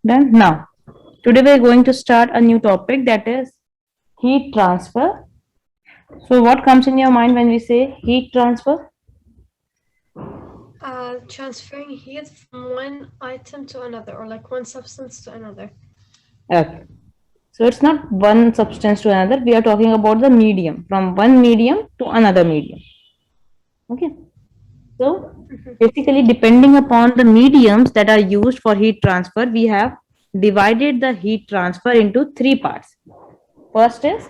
Done. Now, today we are going to start a new topic, that is heat transfer. So, what comes in your mind when we say heat transfer? Transferring heat from one item to another, or like one substance to another. Okay. So, it's not one substance to another. We are talking about the medium, from one medium to another medium. Okay. So, basically, depending upon the mediums that are used for heat transfer, we have divided the heat transfer into three parts. First is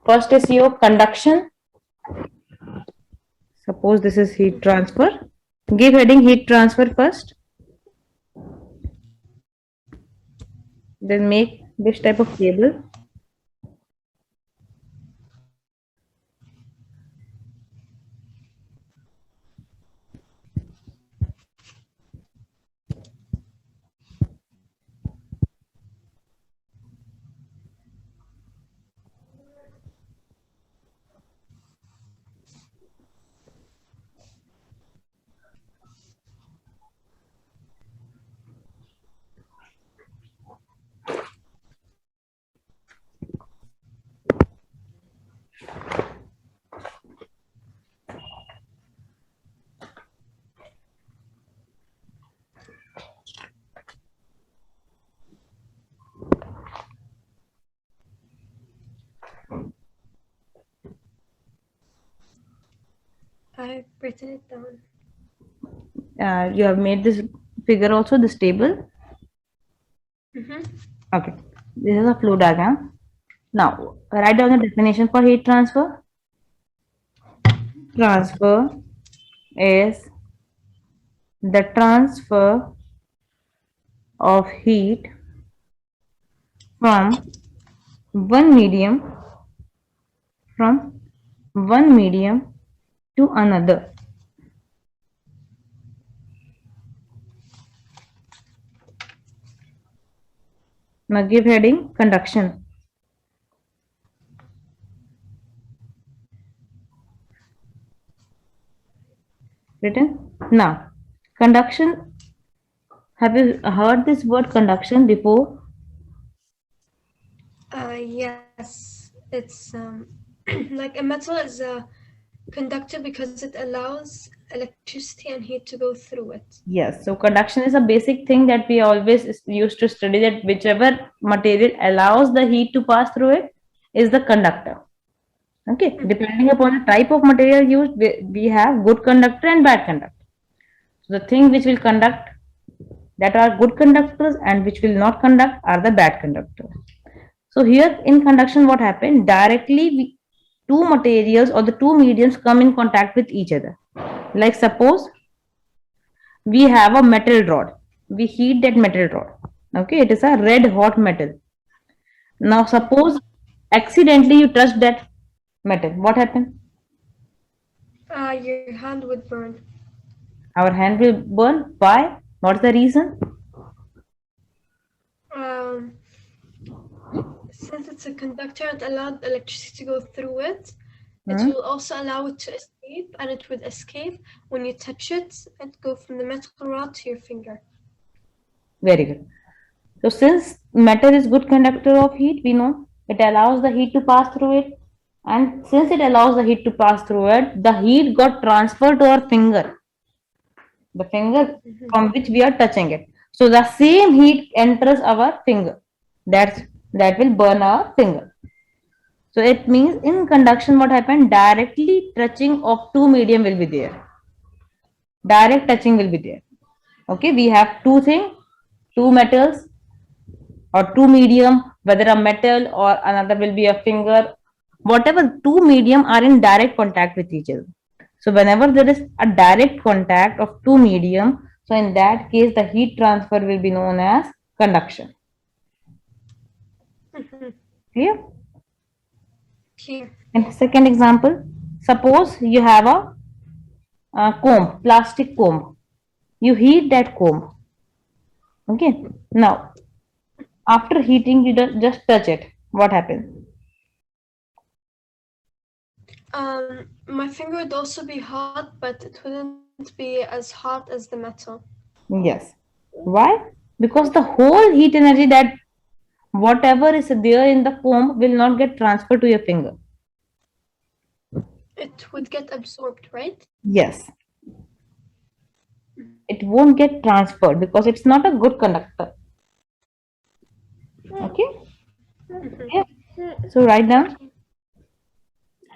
first is your conduction. Suppose this is heat transfer. Give heading heat transfer first. Then make this type of table. I've written it down. You have made this figure also, this table. Mm-hmm. Okay. This is a flow diagram. Now, write down the definition for heat transfer. Transfer is the transfer of heat from one medium from one medium to another. Now give heading conduction. Written. Now, conduction. Have you heard this word conduction before? Yes, it's like a metal is a conductor because it allows electricity and heat to go through it. Yes. So conduction is a basic thing that we always used to study, that whichever material allows the heat to pass through it is the conductor. Okay. Depending upon the type of material used, we have good conductor and bad conductor. So the thing which will conduct, that are good conductors, and which will not conduct are the bad conductors. So here in conduction, what happened? Directly, two materials or the two mediums come in contact with each other. Like suppose we have a metal rod. We heat that metal rod. Okay, it is a red hot metal. Now suppose accidentally you touch that metal. What happened? Your hand would burn. Our hand will burn. Why? What's the reason? Um, since it's a conductor and allowed electricity to go through it, it Hmm? will also allow it to escape, and it would escape when you touch it and go from the metal rod to your finger. Very good. So since metal is good conductor of heat, we know it allows the heat to pass through it. And since it allows the heat to pass through it, the heat got transferred to our finger, the finger from which we are touching it. So the same heat enters our finger. That's that will burn our finger. So it means in conduction, what happened? Directly touching of two medium will be there. Direct touching will be there. Okay, we have two things, two metals or two medium, whether a metal or another will be a finger, whatever, two medium are in direct contact with each other. So whenever there is a direct contact of two medium, so in that case the heat transfer will be known as conduction. Clear? Here. And second example, suppose you have a comb, plastic comb. You heat that comb. Okay. Now, after heating, you just touch it. What happens? My finger would also be hot, but it wouldn't be as hot as the metal. Yes. Why? because the whole heat energy, that whatever is there in the foam, will not get transferred to your finger. It would get absorbed, right? Yes, it won't get transferred because it's not a good conductor. Okay. Yeah. So write down.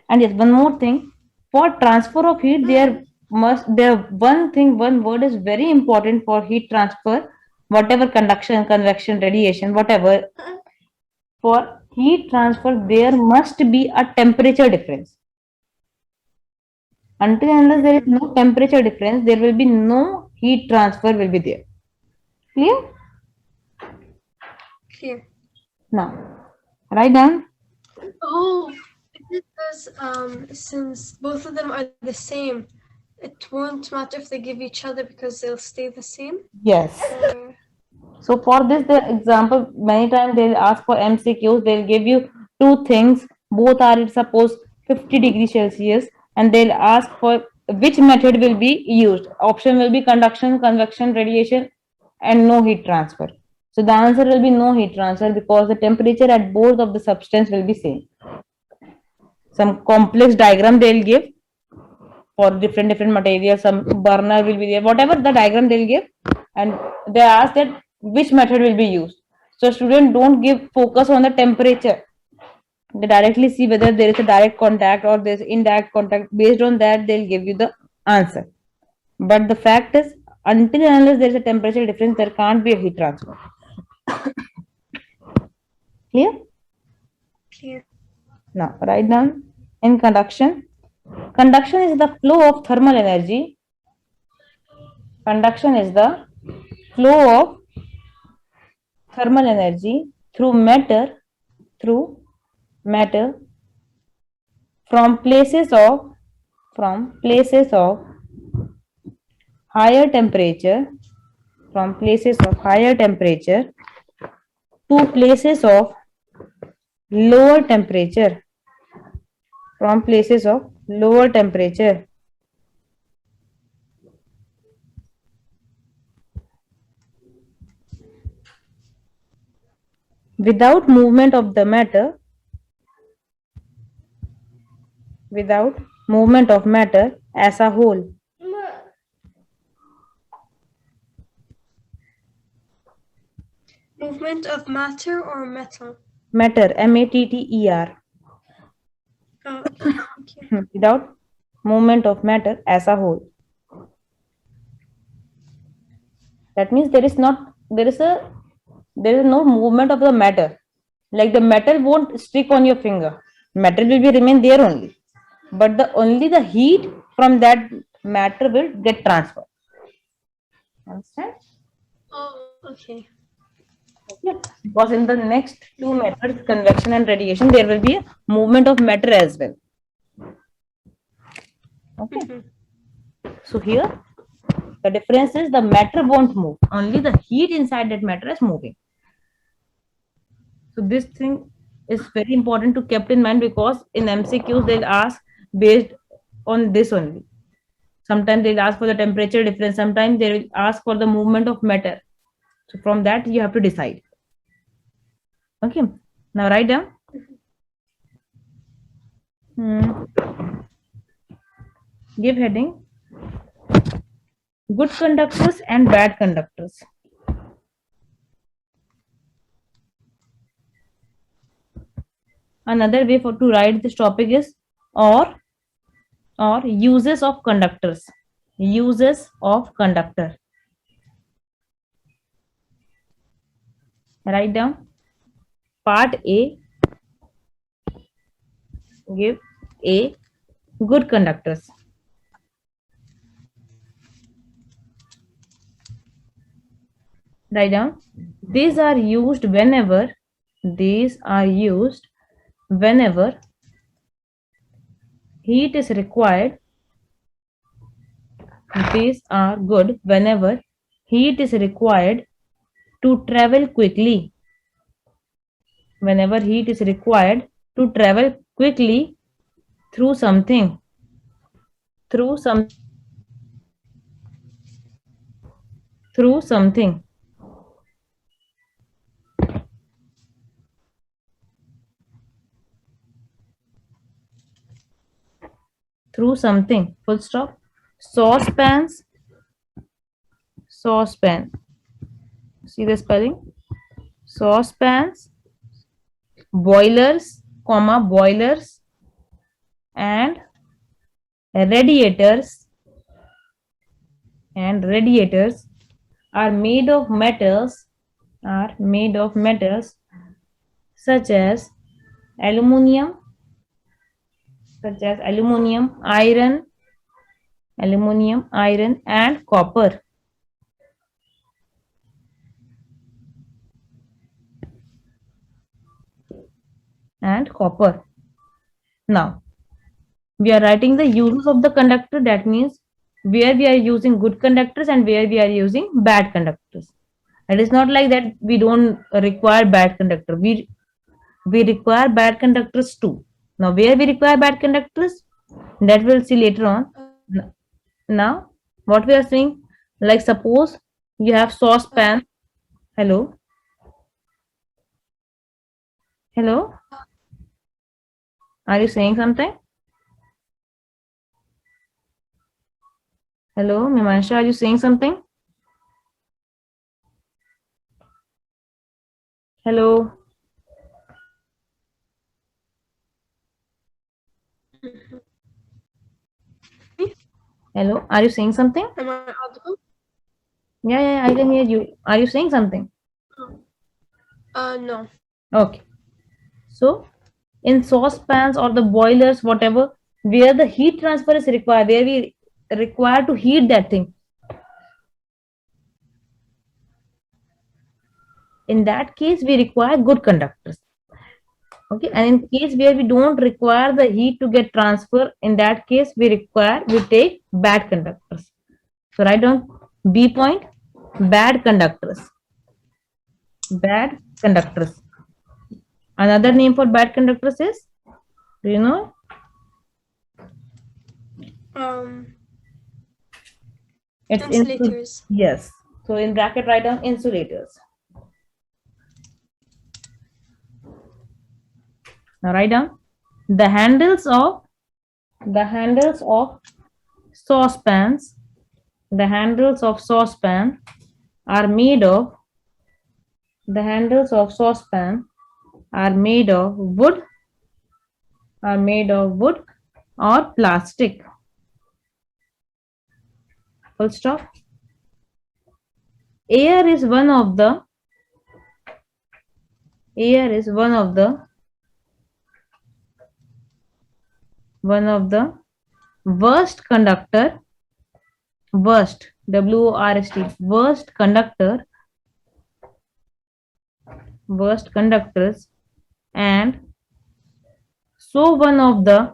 And yes, one more thing. For transfer of heat, there one word is very important for heat transfer. Whatever conduction, convection, radiation, whatever. For heat transfer, there must be a temperature difference. Until and unless there is no temperature difference, there will be no heat transfer will be there. Clear? Clear. Now, write down. Oh, because since both of them are the same, it won't matter if they give each other because they'll stay the same. Yes. Or So for this, the example, many times they'll ask for MCQs. They'll give you two things. Both are, suppose, 50 degrees Celsius, and they'll ask for which method will be used. Option will be conduction, convection, radiation, and no heat transfer. So the answer will be no heat transfer because the temperature at both of the substance will be same. Some complex diagram they'll give for different materials. Some burner will be there. Whatever the diagram they'll give, and they ask that which method will be used. So students don't give focus on the temperature. They directly see whether there is a direct contact or there is indirect contact. Based on that, they'll give you the answer. But the fact is, until and unless there is a temperature difference, there can't be a heat transfer. Clear? clear. Now, write down. In conduction, conduction is the flow of thermal energy. Conduction is the flow of thermal energy through matter from places of higher temperature from places of higher temperature to places of lower temperature from places of lower temperature. Without movement of the matter, without movement of matter as a whole. Movement of matter or metal? Matter, matter. Oh, okay. Thank you. Without movement of matter as a whole. That means there is no movement of the matter. Like the metal won't stick on your finger. Metal will be remain there only. But only the heat from that matter will get transferred. Understand? Oh, okay. Yeah. Because in the next two methods, convection and radiation, there will be a movement of matter as well. Okay. So here the difference is the matter won't move. Only the heat inside that matter is moving. So this thing is very important to keep in mind because in MCQs they'll ask based on this only. Sometimes they'll ask for the temperature difference. Sometimes they will ask for the movement of matter. So from that you have to decide. Okay. Now write down. Give heading. Good conductors and bad conductors. Another way to write this topic is or uses of conductors. Uses of conductor. Write down. Part A. Give A. Good conductors. Write down. These are used whenever heat is required. These are good whenever heat is required to travel quickly. Whenever heat is required to travel quickly through something. Through something. through something. Full stop. Saucepans. Saucepan. See the spelling? Saucepans, boilers, comma, boilers, and radiators are made of metals such as aluminium, iron, and copper. Now, we are writing the uses of the conductor. That means where we are using good conductors and where we are using bad conductors. It is not like that we don't require bad conductor. We require bad conductors too. Now, where we require bad conductors, that we'll see later on. Now, what we are saying, like suppose you have saucepan. Hello? Hello? Are you saying something? Hello, Mimansha, are you saying something? Hello? Hello, are you saying something? Am I audible? Yeah, I can hear you. Are you saying something? No. Okay. So, in saucepans or the boilers, whatever, where the heat transfer is required, where we require to heat that thing, in that case, we require good conductors. Okay, and in case where we don't require the heat to get transfer, in that case, we take bad conductors. So, write down B point, bad conductors. Bad conductors. Another name for bad conductors is, do you know? It's Insulators. Yes. So in bracket, write down insulators. Now write down the handles of saucepans. The handles of saucepan are made of wood or plastic. Full stop. Air is one of the worst conductor, worst, W-O-R-S-T, worst conductors, and so one of the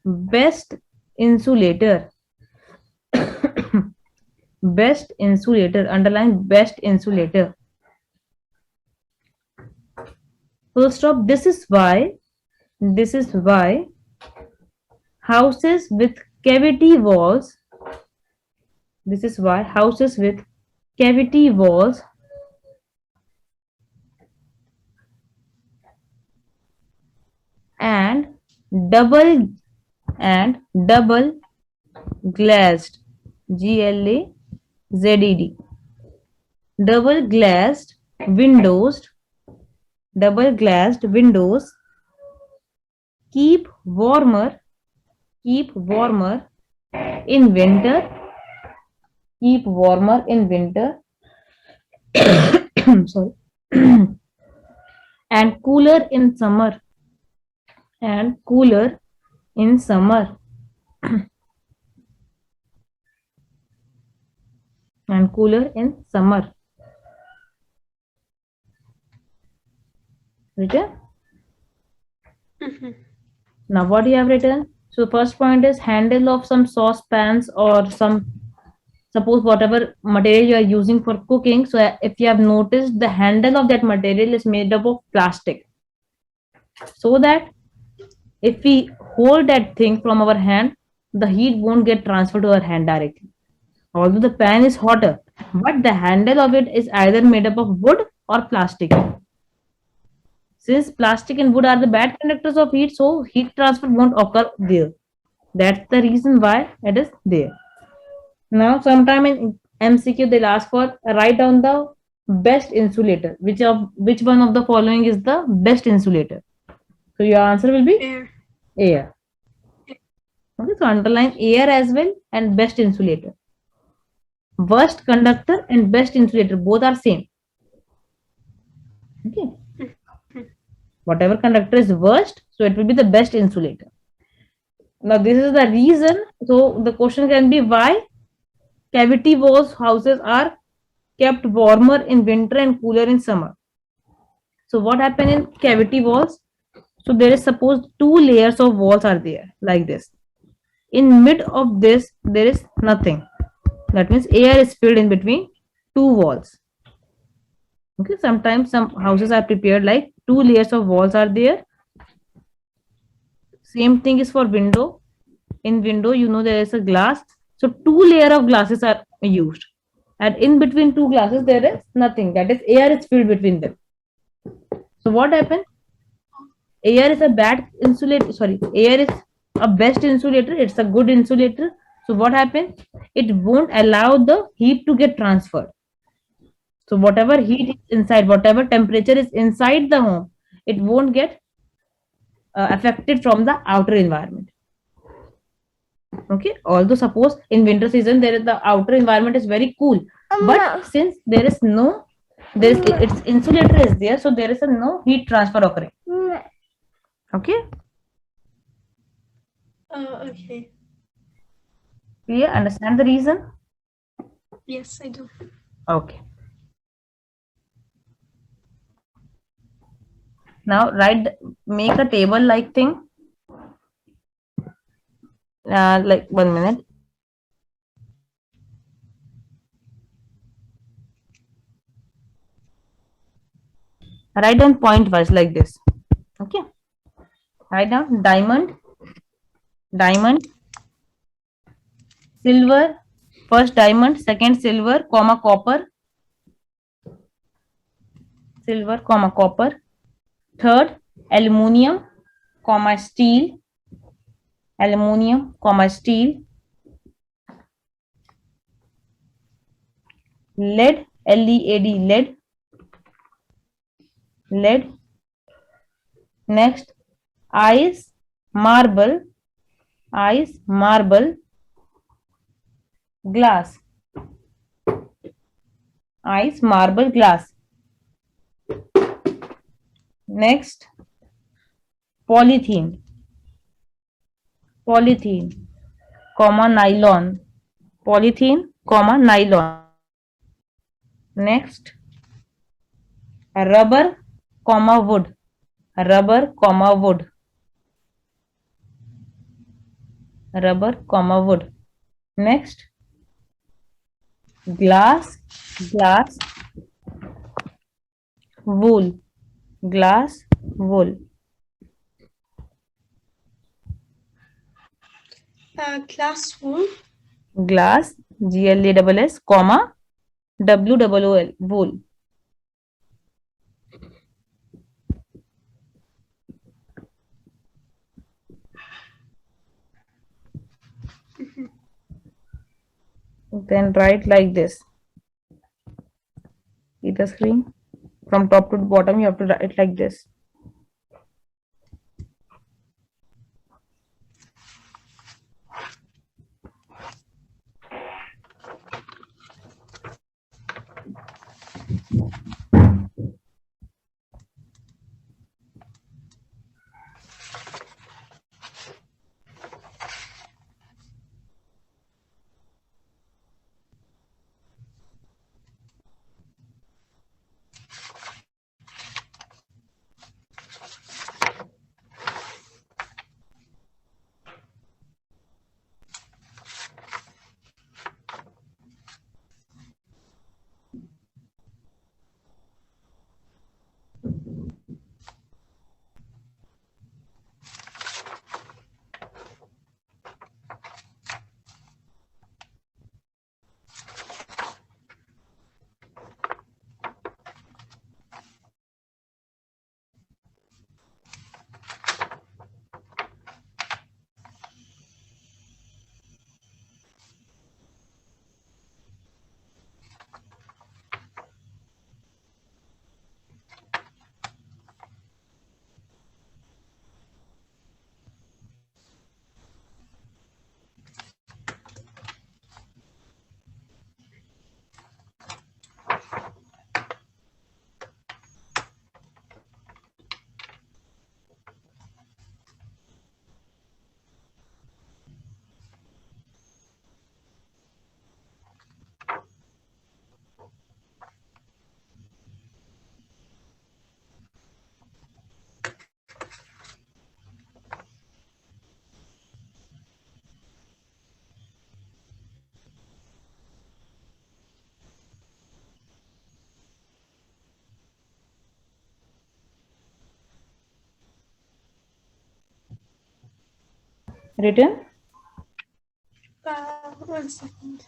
best insulator. Best insulator, underline best insulator. Full stop. This is why houses with cavity walls and double glazed, GLAZED, double glazed windows keep warmer in winter sorry and cooler in summer and cooler in summer. Written? Now what you have written? So first point is handle of some saucepans or some, suppose whatever material you are using for cooking. So if you have noticed, the handle of that material is made up of plastic, so that if we hold that thing from our hand, the heat won't get transferred to our hand directly. Although the pan is hotter, but the handle of it is either made up of wood or plastic. Since plastic and wood are the bad conductors of heat, so heat transfer won't occur there. That's the reason why it is there. Now, sometime in MCQ, they'll ask for write down the best insulator. Which one of the following is the best insulator? So your answer will be Air. air. Okay, so underline air as well and best insulator. Worst conductor and best insulator both are same. Okay, whatever conductor is worst, so it will be the best insulator. Now this is the reason. So the question can be why cavity walls houses are kept warmer in winter and cooler in summer. So what happened in cavity walls? So there is suppose two layers of walls are there like this. In mid of this there is nothing. That means air is filled in between two walls. Okay, sometimes some houses are prepared like two layers of walls are there. Same thing is for window. In window, there is a glass. So two layer of glasses are used. And in between two glasses, there is nothing. That is air is filled between them. So what happened? Air is a bad insulator. Sorry, air is a best insulator. It's a good insulator. So what happens? It won't allow the heat to get transferred. So whatever heat is inside, whatever temperature is inside the home, it won't get affected from the outer environment. Okay, although suppose in winter season there is the outer environment is very cool, but since there is no, there is its insulator is there, so there is a no heat transfer occurring. Okay, Okay. clear? Understand the reason? Yes, I do. Okay. Now make a table like thing. Like 1 minute. Write down point wise like this. Okay. Write down diamond, diamond, silver, first diamond, second silver, comma copper, silver, comma copper, third aluminium, comma steel, aluminium, comma steel, lead, L-E-A-D, lead, lead. Next, ice, marble, ice, marble, glass, ice, marble, glass. Next, polythene, polythene, comma nylon, polythene, comma nylon. Next, rubber, comma wood, rubber, comma wood, rubber, comma wood. Next, glass, glass, wool, glass, wool. Glass wool. Glass, G-L-A-S-S, comma, W-O-O-L, wool. Then write like this. See the screen? From top to bottom, you have to write like this. Written? 1 second.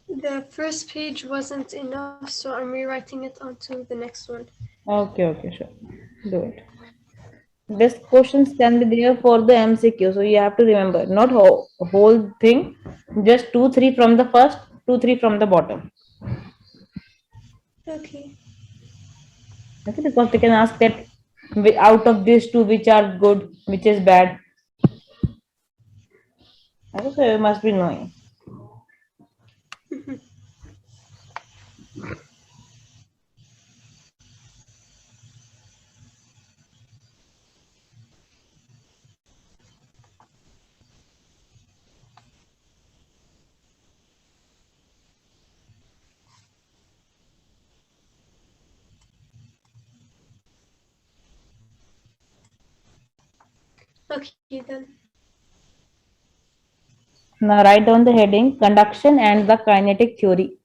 The first page wasn't enough, so I'm rewriting it onto the next one. Okay, sure. Do it. This questions can be there for the MCQ, so you have to remember not whole thing, just 2 3 from the first, 2 3 from the bottom. Okay. Okay, because they can ask that out of these two, which are good, which is bad. Okay, so you must be knowing. Okay, then. Now write down the heading: conduction and the kinetic theory.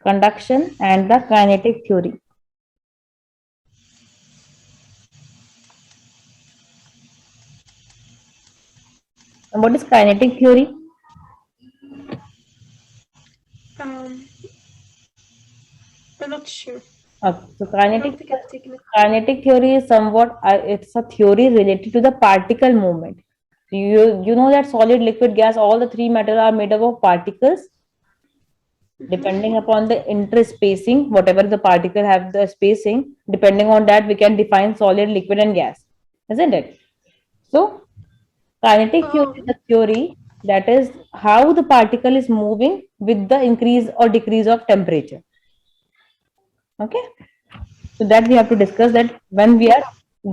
Conduction and the kinetic theory. And what is kinetic theory? I'm not sure. So I don't think I've taken it. kinetic theory is somewhat it's a theory related to the particle movement. You know that solid, liquid, gas, all the three matter are made up of particles. Depending upon the interspacing, whatever the particle have the spacing, depending on that we can define solid, liquid, and gas, isn't it? So kinetic theory Oh, is a theory that is how the particle is moving with the increase or decrease of temperature. Okay, so that we have to discuss that when we are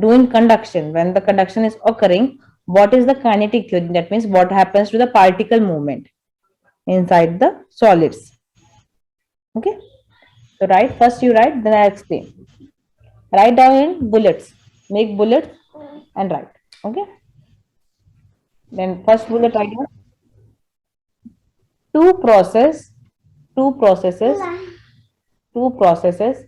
doing conduction, when the conduction is occurring, what is the kinetic theory? That means what happens to the particle movement inside the solids. Okay, so write first, you write, then I explain. Write down in bullets. Make bullets and write. Okay. Then first bullet write down two process, two processes, two processes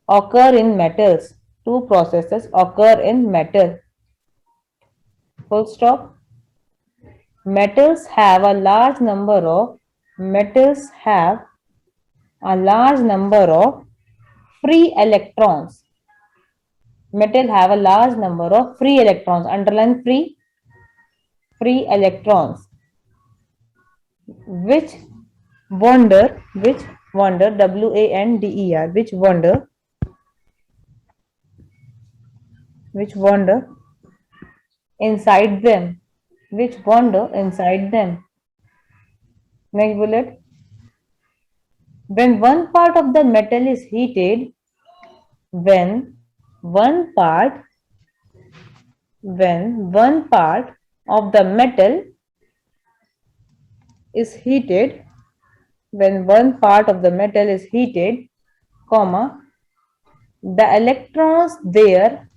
occur in metals. Two processes occur in metal. Full stop. Metals have a large number of metals have a large number of free electrons. Metal have a large number of free electrons. Underline free electrons, which wander, WANDER, which wander inside them, which wander inside them. Next bullet. When one part of the metal is heated, when one part, when one part of the metal is heated, when one part of the metal is heated, comma, the electrons there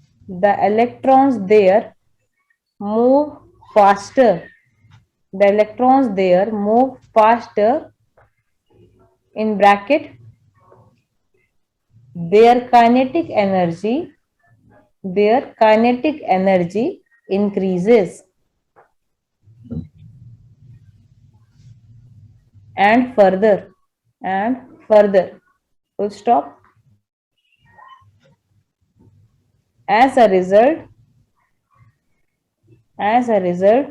move faster. The electrons there move faster, in bracket, their kinetic energy, their kinetic energy increases. And further, full stop. As a result, as a result,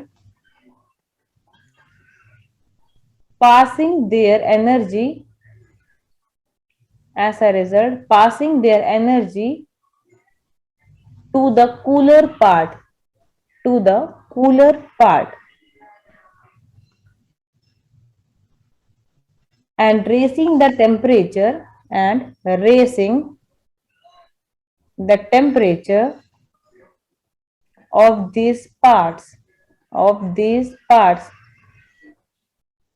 passing their energy, as a result, passing their energy to the cooler part, to the cooler part, and raising the temperature, and raising the temperature of these parts, of these parts.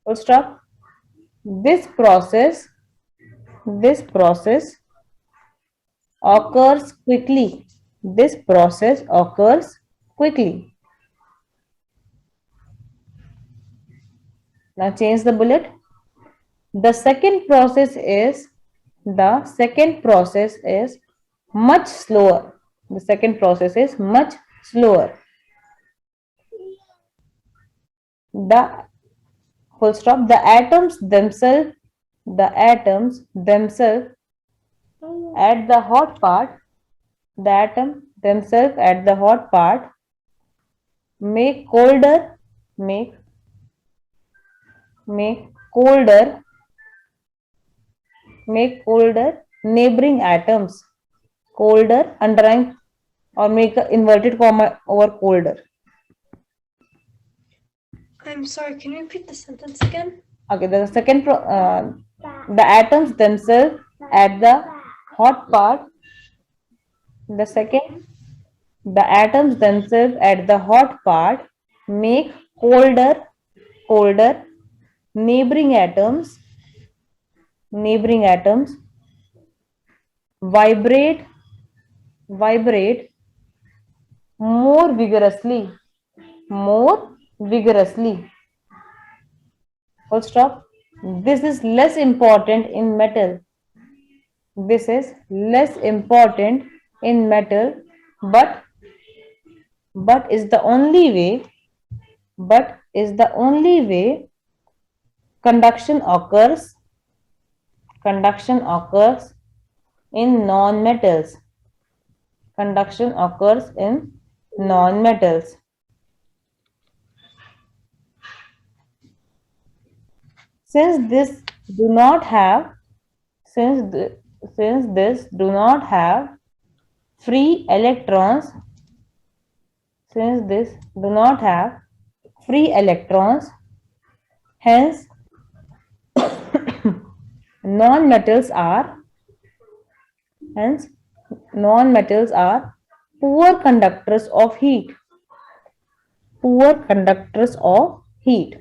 Full stop. This process, this process occurs quickly. This process occurs quickly. Now change the bullet. The second process is much slower. The second process is much slower. The full stop. The atoms themselves at the hot part, the atom themselves at the hot part make colder, make make colder, make colder neighboring atoms. Colder, underline or make an inverted comma over colder. I'm sorry, can you repeat the sentence again? Okay, the atoms themselves at the hot part. The second, the atoms themselves at the hot part make colder neighboring atoms vibrate vibrate more vigorously, more vigorously. Full stop. This is less important in metal. This is less important in metal, but but is the only way but is the only way conduction occurs in non-metals. Conduction occurs in non-metals. Since this do not have since this do not have free electrons, since this do not have free electrons, hence non-metals are hence non-metals are poor conductors of heat. Poor conductors of heat.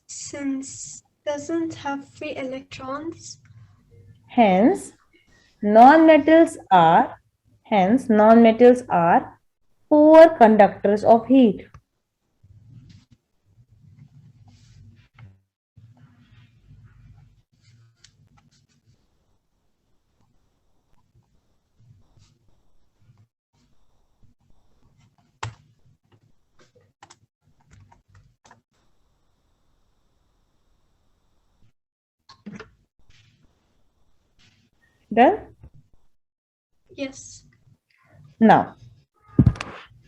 Since doesn't have free electrons, Hence non-metals are poor conductors of heat. Done? yes. Now,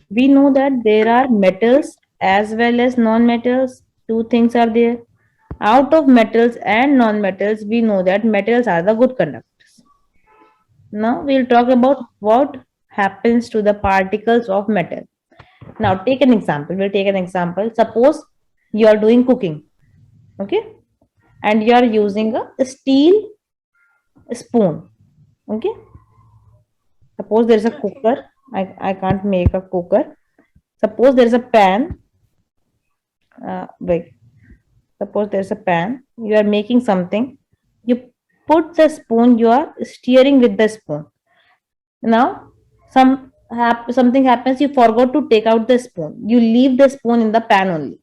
we know that there are metals as well as non-metals. Two things are there. Out of metals and non-metals, we know that metals are the good conductors. Now, we'll talk about what happens to the particles of metal. Now, take an example. We'll take an example. Suppose you are doing cooking, okay, and you are using a steel spoon, okay. Suppose there is a Okay. cooker. I can't make a cooker. Suppose there is a pan. Wait. Suppose there is a pan. You are making something. You put the spoon. You are steering with the spoon. Now, something happens. You forgot to take out the spoon. You leave the spoon in the pan only.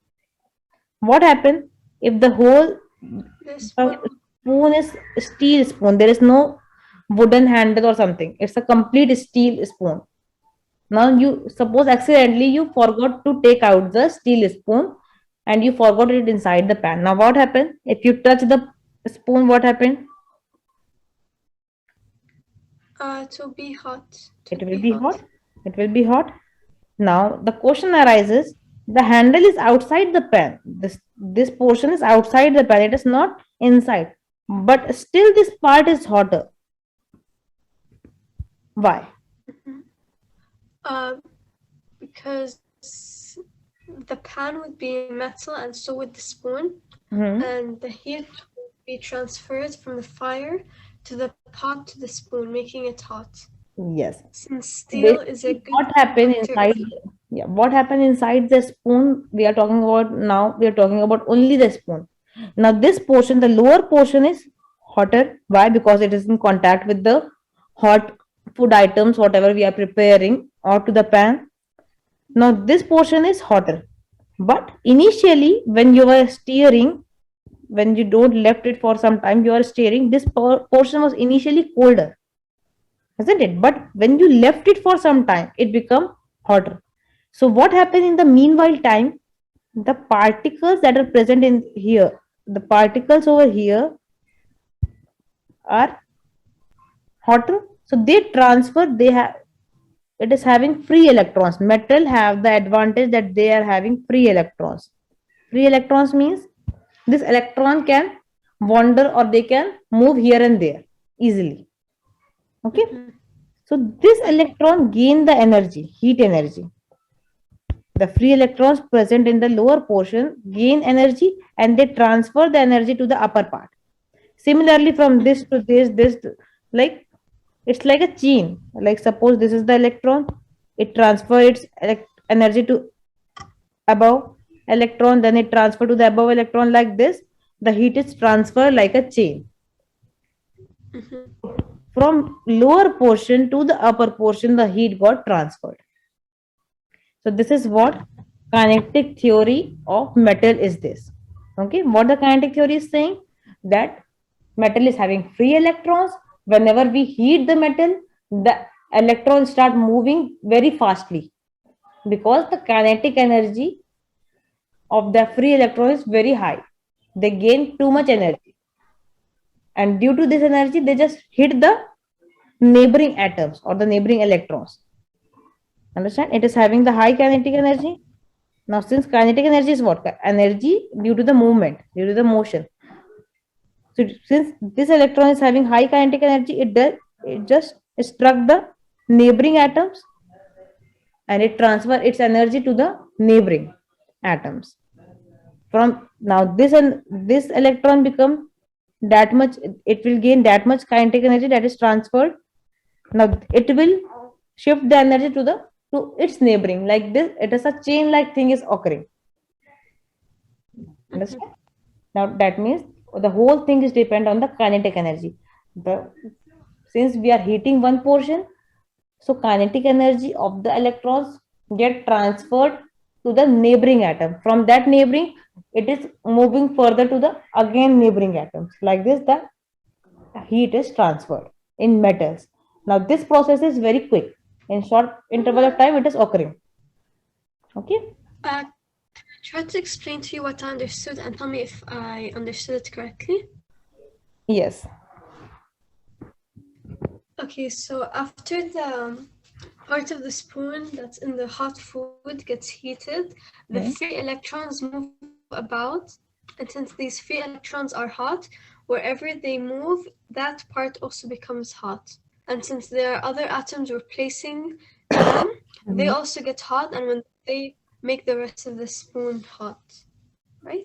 What happens if the whole This spoon is steel spoon? There is no wooden handle or something. It's a complete steel spoon. Now you suppose accidentally you forgot to take out the steel spoon and you forgot it inside the pan. Now what happened? If you touch the spoon, what happened? to be hot. It will be hot. It will be hot. Now the question arises, the handle is outside the pan. This portion is outside the pan. It is not inside. But still this part is hotter. Why? Because the pan would be metal and so would the spoon, Hmm. and the heat would be transferred from the fire to the pot to the spoon, making it hot. Yes. Since steel is a good What happened conductor inside? of heat. Yeah, what happened inside the spoon? We are talking about now. We are talking about only the spoon. Now, this portion, the lower portion, is hotter. Why? Because it is in contact with the hot food items, whatever we are preparing, or to the pan. Now, this portion is hotter. But initially, when you were steering, when you don't left it for some time, you are steering. This portion was initially colder, isn't it? But when you left it for some time, it become hotter. So what happened in the meanwhile time? The particles that are present in here, the particles over here are hotter. So they transfer, they have, it is having free electrons. Metal have the advantage that they are having free electrons. Free electrons means this electron can wander or they can move here and there easily. Okay. So this electron gain the energy, heat energy. The free electrons present in the lower portion gain energy and they transfer the energy to the upper part. Similarly, from this to this to, like it's like a chain. Like suppose this is the electron, it transfers its energy to above electron, then it transfer to the above electron like this. The heat is transferred like a chain. From lower portion to the upper portion, the heat got transferred. So this is what kinetic theory of metal is this. Okay, what the kinetic theory is saying, that metal is having free electrons. Whenever we heat the metal, the electrons start moving very fastly because the kinetic energy of the free electron is very high. They gain too much energy, and due to this energy, they just hit the neighboring atoms or the neighboring electrons. Understand? It is having the high kinetic energy. Now, since kinetic energy is what? Energy due to the movement, due to the motion. So, since this electron is having high kinetic energy, it just struck the neighboring atoms and it transfer its energy to the neighboring atoms. From now, this electron become that much. It will gain that much kinetic energy that is transferred. Now, it will shift the energy to its neighboring. Like this, it is a chain like thing is occurring. Understand? Now that means the whole thing is depend on the kinetic energy. Since we are heating one portion, so kinetic energy of the electrons get transferred to the neighboring atom. From that neighboring, it is moving further to the again neighboring atoms. Like this, the heat is transferred in metals. Now this process is very quick. In short interval of time, it is occurring. Okay. Try to explain to you what I understood and tell me if I understood it correctly. Yes. Okay, so after the part of the spoon that's in the hot food gets heated, the free electrons move about. And since these free electrons are hot, wherever they move, that part also becomes hot. And since there are other atoms replacing them, they also get hot, and when they make the rest of the spoon hot, right?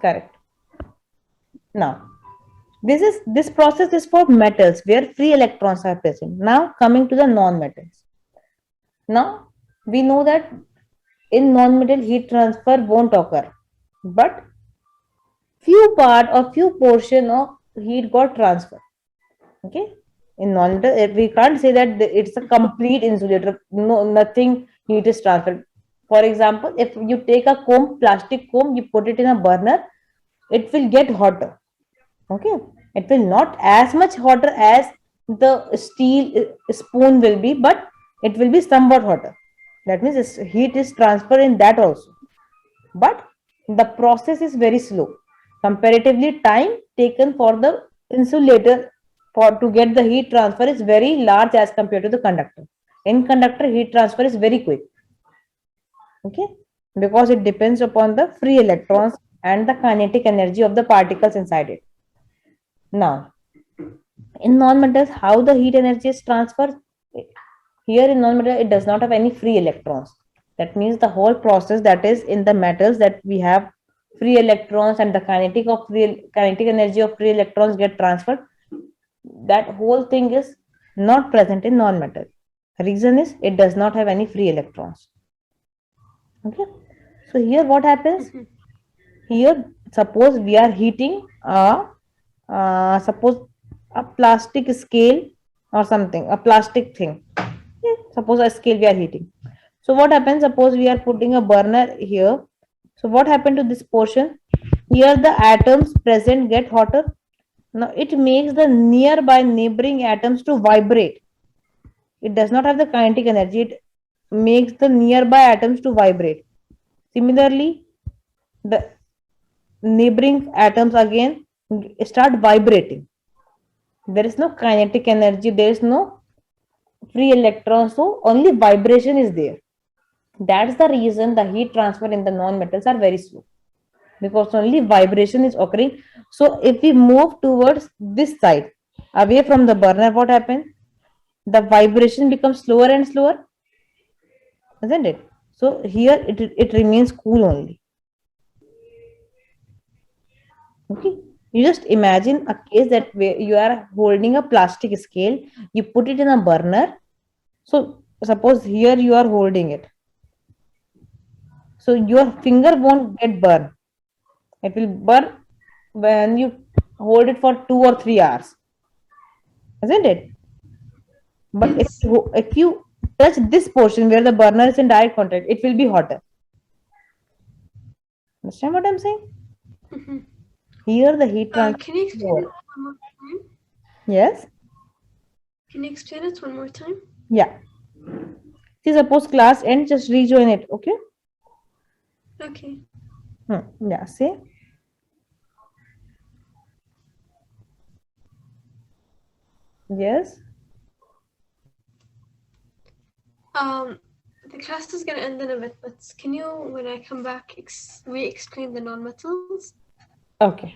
Correct. Now, this process is for metals where free electrons are present. Now, coming to the non-metals. Now, we know that in non-metal heat transfer won't occur, but few part or few portion of heat got transferred. Okay, in non-metal we can't say that it's a complete insulator. No, nothing heat is transferred. For example, if you take a comb, plastic comb, you put it in a burner, it will get hotter. Okay, it will not as much hotter as the steel spoon will be, but it will be somewhat hotter. That means heat is transferred in that also, but the process is very slow. Comparatively, time taken for the insulator for to get the heat transfer is very large as compared to the conductor. In conductor, heat transfer is very quick. Okay, because it depends upon the free electrons and the kinetic energy of the particles inside it. Now, in non-metals, how the heat energy is transferred? Here in non-metal, it does not have any free electrons. That means the whole process that is in the metals, that we have free electrons and the kinetic energy of free electrons get transferred. That whole thing is not present in non-metal. Reason is it does not have any free electrons. Okay. So here what happens? Here, suppose we are heating suppose a plastic scale or something, a plastic thing. Suppose a scale we are heating. So what happens? Suppose we are putting a burner here. So what happened to this portion? Here the atoms present get hotter. Now it makes the nearby neighboring atoms to vibrate. It does not have the kinetic energy. makes the nearby atoms to vibrate. Similarly, the neighboring atoms again start vibrating. There is no kinetic energy, there is no free electrons, so only vibration is there. That's the reason the heat transfer in the non-metals are very slow, because only vibration is occurring. So if we move towards this side, away from the burner, what happens? The vibration becomes slower and slower, isn't it? So here it remains cool only. Okay. You just imagine a case that where you are holding a plastic scale, you put it in a burner. So suppose here you are holding it. So your finger won't get burned. It will burn when you hold it for 2 or 3 hours, isn't it? But Yes. if you touch this portion where the burner is in direct contact, it will be hotter. Understand what I'm saying? Mhm. Here the heat transfer Can you is explain slower. it one more time? Yes? Can you explain it one more time? Yeah. See, suppose class ends, just rejoin it, okay? Okay. Yeah, see? Yes? The class is gonna end in a bit, but can you, when I come back, re-explain the non-metals? Okay.